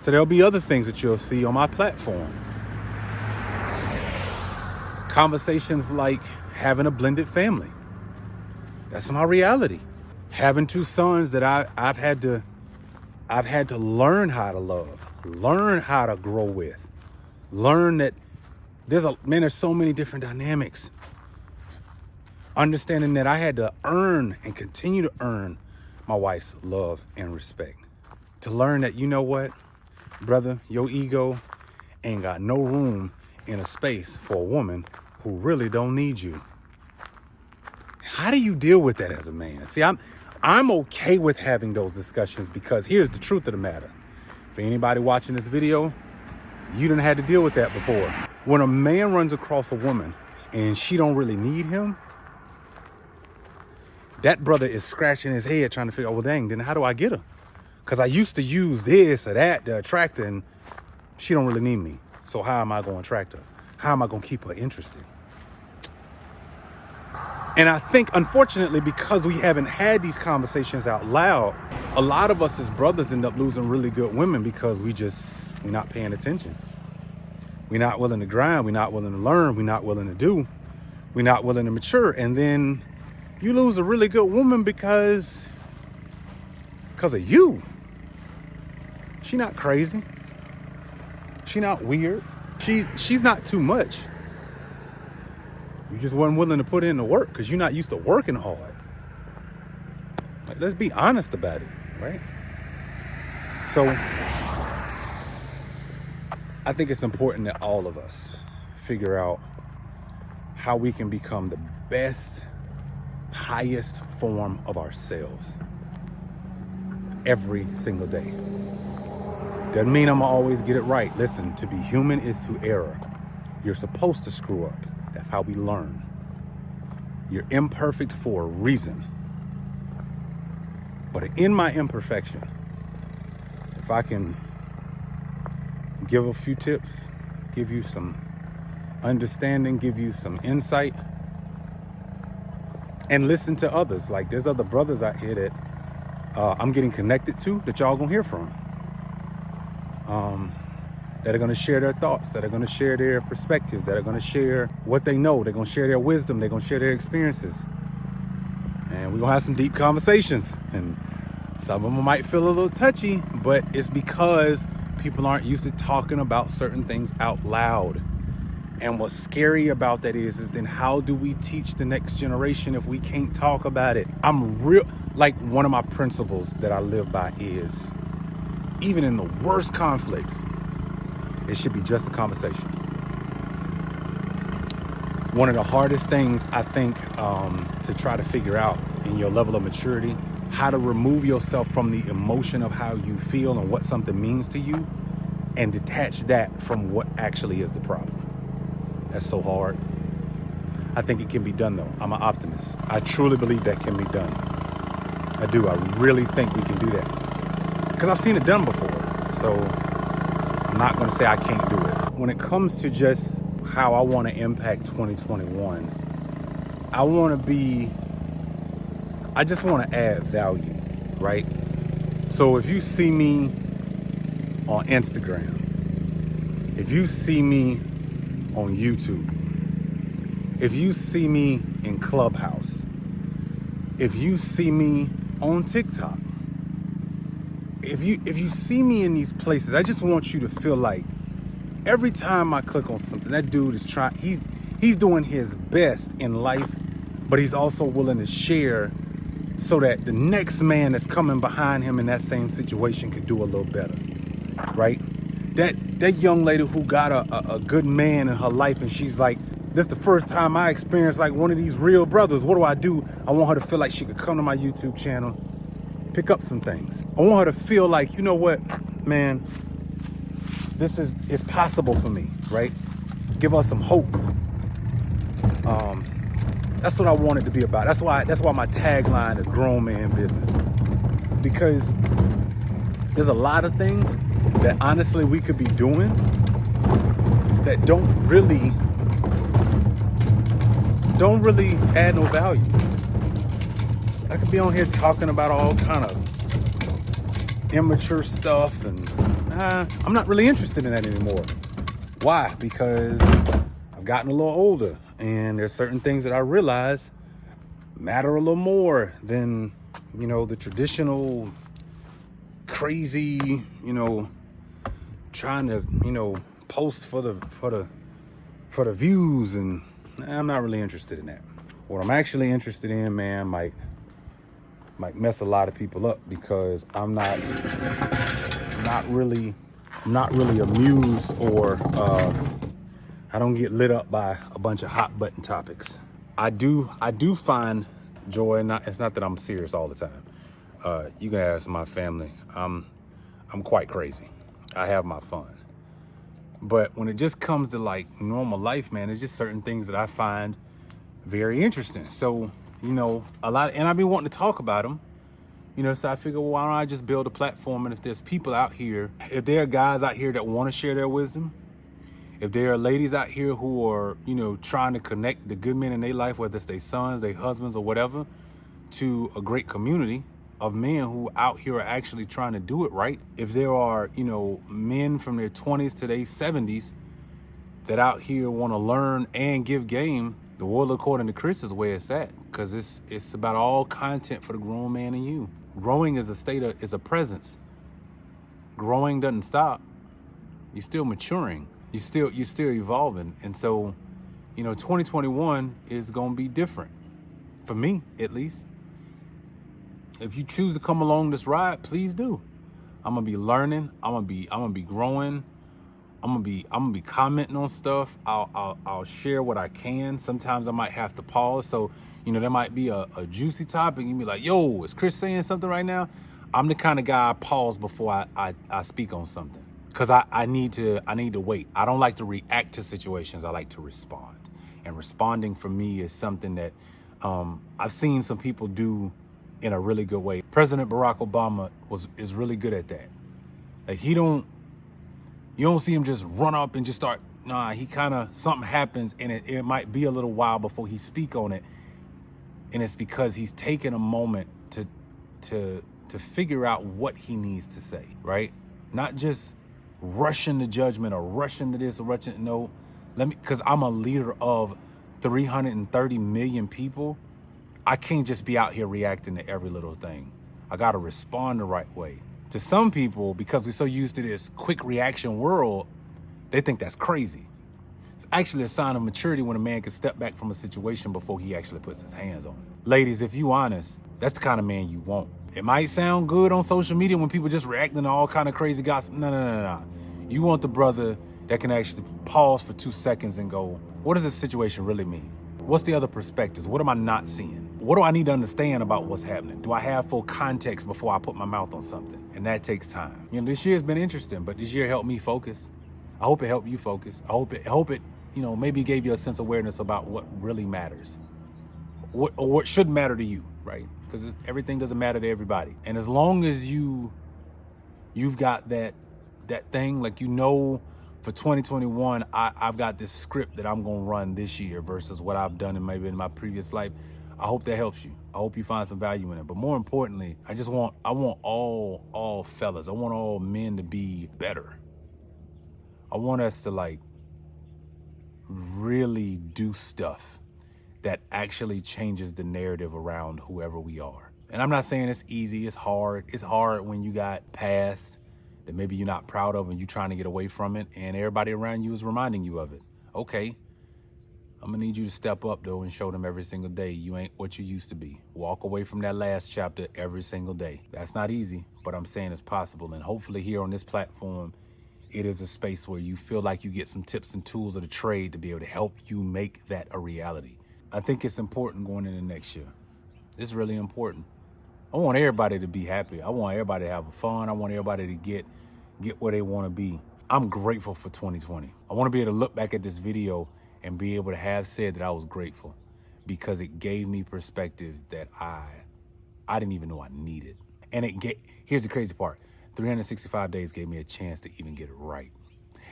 So there'll be other things that you'll see on my platform. Conversations like having a blended family. That's my reality. Having two sons that I've had to learn how to love, learn how to grow with, learn that there's so many different dynamics. Understanding that I had to earn and continue to earn my wife's love and respect. To learn that, you know what, brother, your ego ain't got no room in a space for a woman who really don't need you. How do you deal with that as a man? See, I'm okay with having those discussions because here's the truth of the matter. For anybody watching this video, you done had to deal with that before. When a man runs across a woman and she don't really need him, that brother is scratching his head trying to figure out, well, dang, then how do I get her? Because I used to use this or that to attract her, and she don't really need me. So how am I going to attract her? How am I going to keep her interested? And I think, unfortunately, because we haven't had these conversations out loud, a lot of us as brothers end up losing really good women because we're not paying attention. We're not willing to grind. We're not willing to learn. We're not willing to do. We're not willing to mature. And then you lose a really good woman because of you. She's not crazy. She's not weird. She's not too much. You just weren't willing to put in the work because you're not used to working hard. Like, let's be honest about it, right? So I think it's important that all of us figure out how we can become the best, highest form of ourselves every single day. Doesn't mean I'm gonna always get it right. Listen, to be human is to err. You're supposed to screw up. That's how we learn. You're imperfect for a reason. But in my imperfection, if I can give a few tips, give you some understanding, give you some insight, and listen to others. Like, there's other brothers out here that I'm getting connected to that y'all gonna hear from. That are gonna share their thoughts, that are gonna share their perspectives, that are gonna share what they know. They're gonna share their wisdom. They're gonna share their experiences. And we're gonna have some deep conversations. And some of them might feel a little touchy, but it's because people aren't used to talking about certain things out loud. And what's scary about that is then how do we teach the next generation if we can't talk about it? Like, one of my principles that I live by is, even in the worst conflicts, it should be just a conversation. One of the hardest things, I think, to try to figure out in your level of maturity, how to remove yourself from the emotion of how you feel and what something means to you and detach that from what actually is the problem. That's so hard. I think it can be done, though. I'm an optimist. I truly believe that can be done. I do. I really think we can do that. Because I've seen it done before. So I'm not going to say I can't do it. When it comes to just how I want to impact 2021, I just want to add value, right? So if you see me on Instagram, if you see me on YouTube, if you see me in Clubhouse, if you see me on TikTok, if you see me in these places, I just want you to feel like every time I click on something, that dude is trying, he's doing his best in life, but he's also willing to share so that the next man that's coming behind him in that same situation could do a little better, right? That young lady who got a good man in her life, and she's like, this is the first time I experienced like one of these real brothers. What do? I want her to feel like she could come to my YouTube channel, pick up some things. I want her to feel like, you know what, man, it's possible for me, right? Give us some hope. That's what I want it to be about. That's why my tagline is Grown Man Business. Because there's a lot of things that honestly we could be doing that don't really add no value. I could be on here talking about all kind of immature stuff and I'm not really interested in that anymore. Why? Because I've gotten a little older, and there's certain things that I realize matter a little more than, the traditional crazy, trying to, post for the views, and I'm not really interested in that. What I'm actually interested in, man, might mess a lot of people up, because I'm not really amused, or I don't get lit up by a bunch of hot button topics. I do find joy. It's not that I'm serious all the time. You can ask my family. I'm quite crazy. I have my fun. But when it just comes to like normal life, man, there's just certain things that I find very interesting. So, a lot, and I've been wanting to talk about them. So I figure, well, why don't I just build a platform? And if there's people out here, if there are guys out here that want to share their wisdom, if there are ladies out here who are, trying to connect the good men in their life, whether it's their sons, their husbands, or whatever, to a great community of men who out here are actually trying to do it right. If there are, men from their 20s to their 70s that out here want to learn and give game, the world according to Chris is where it's at, because it's about all content for the grown man in you. Growing is is a presence. Growing doesn't stop. You're still maturing. You're still evolving. And so, 2021 is gonna be different. For me, at least. If you choose to come along this ride, please do. I'm gonna be learning. I'm gonna be growing. I'm gonna be commenting on stuff. I'll share what I can. Sometimes I might have to pause. So, there might be a juicy topic. You be like, yo, is Chris saying something right now? I'm the kind of guy I pause before I speak on something. Cause I need to wait. I don't like to react to situations. I like to respond. And responding for me is something that I've seen some people do in a really good way. President Barack Obama is really good at that. Like you don't see him just run up and just start. Nah, he kind of, something happens, and it might be a little while before he speak on it. And it's because he's taking a moment to figure out what he needs to say, right? Not just rushing to judgment or rushing to this or rushing, no. Because I'm a leader of 330 million people. I can't just be out here reacting to every little thing. I got to respond the right way. To some people, because we're so used to this quick reaction world, they think that's crazy. It's actually a sign of maturity when a man can step back from a situation before he actually puts his hands on it. Ladies, if you honest, that's the kind of man you want. It might sound good on social media when people just reacting to all kind of crazy gossip. No. You want the brother that can actually pause for 2 seconds and go, what does this situation really mean? What's the other perspectives? What am I not seeing? What do I need to understand about what's happening? Do I have full context before I put my mouth on something? And that takes time. This year has been interesting, but this year helped me focus. I hope it helped you focus. I hope it, maybe gave you a sense of awareness about what really matters. What should matter to you, right? Because everything doesn't matter to everybody. And as long as you've got that thing, like, for 2021, I've got this script that I'm gonna run this year versus what I've done in my previous life. I hope that helps you. I hope you find some value in it. But more importantly, I want all fellas, I want all men to be better. I want us to really do stuff that actually changes the narrative around whoever we are. And I'm not saying it's easy, it's hard. It's hard when you got past that maybe you're not proud of and you're trying to get away from it, and everybody around you is reminding you of it. Okay, I'm gonna need you to step up though and show them every single day you ain't what you used to be. Walk away from that last chapter every single day. That's not easy, but I'm saying it's possible. And hopefully here on this platform, it is a space where you feel like you get some tips and tools of the trade to be able to help you make that a reality. I think it's important going into next year. It's really important. I want everybody to be happy. I want everybody to have fun. I want everybody to get where they want to be. I'm grateful for 2020. I want to be able to look back at this video and be able to have said that I was grateful, because it gave me perspective that I didn't even know I needed. And here's the crazy part. 365 days gave me a chance to even get it right.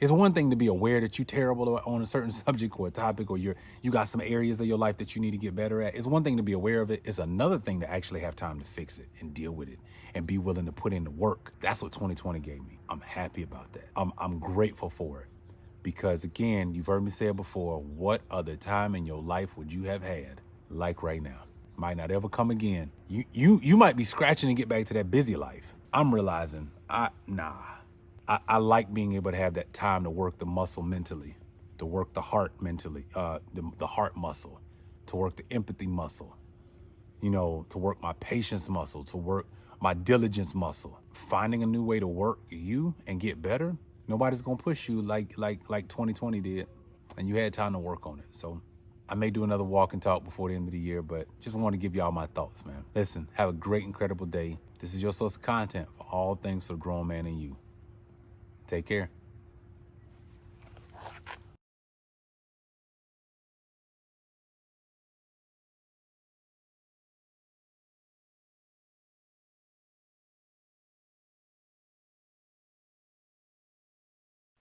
It's one thing to be aware that you're terrible on a certain subject or a topic, or you got some areas of your life that you need to get better at. It's one thing to be aware of it. It's another thing to actually have time to fix it and deal with it and be willing to put in the work. That's what 2020 gave me. I'm happy about that. I'm grateful for it because, again, you've heard me say it before, what other time in your life would you have had like right now? Might not ever come again. You might be scratching to get back to that busy life. I'm realizing I like being able to have that time to work the muscle mentally, to work the heart mentally, the heart muscle, to work the empathy muscle, to work my patience muscle, to work my diligence muscle. Finding a new way to work you and get better. Nobody's gonna push you like 2020 did, and you had time to work on it. So I may do another walk and talk before the end of the year, but just want to give y'all my thoughts, man. Listen, have a great, incredible day. This is your source of content for all things for the grown man in you. Take care.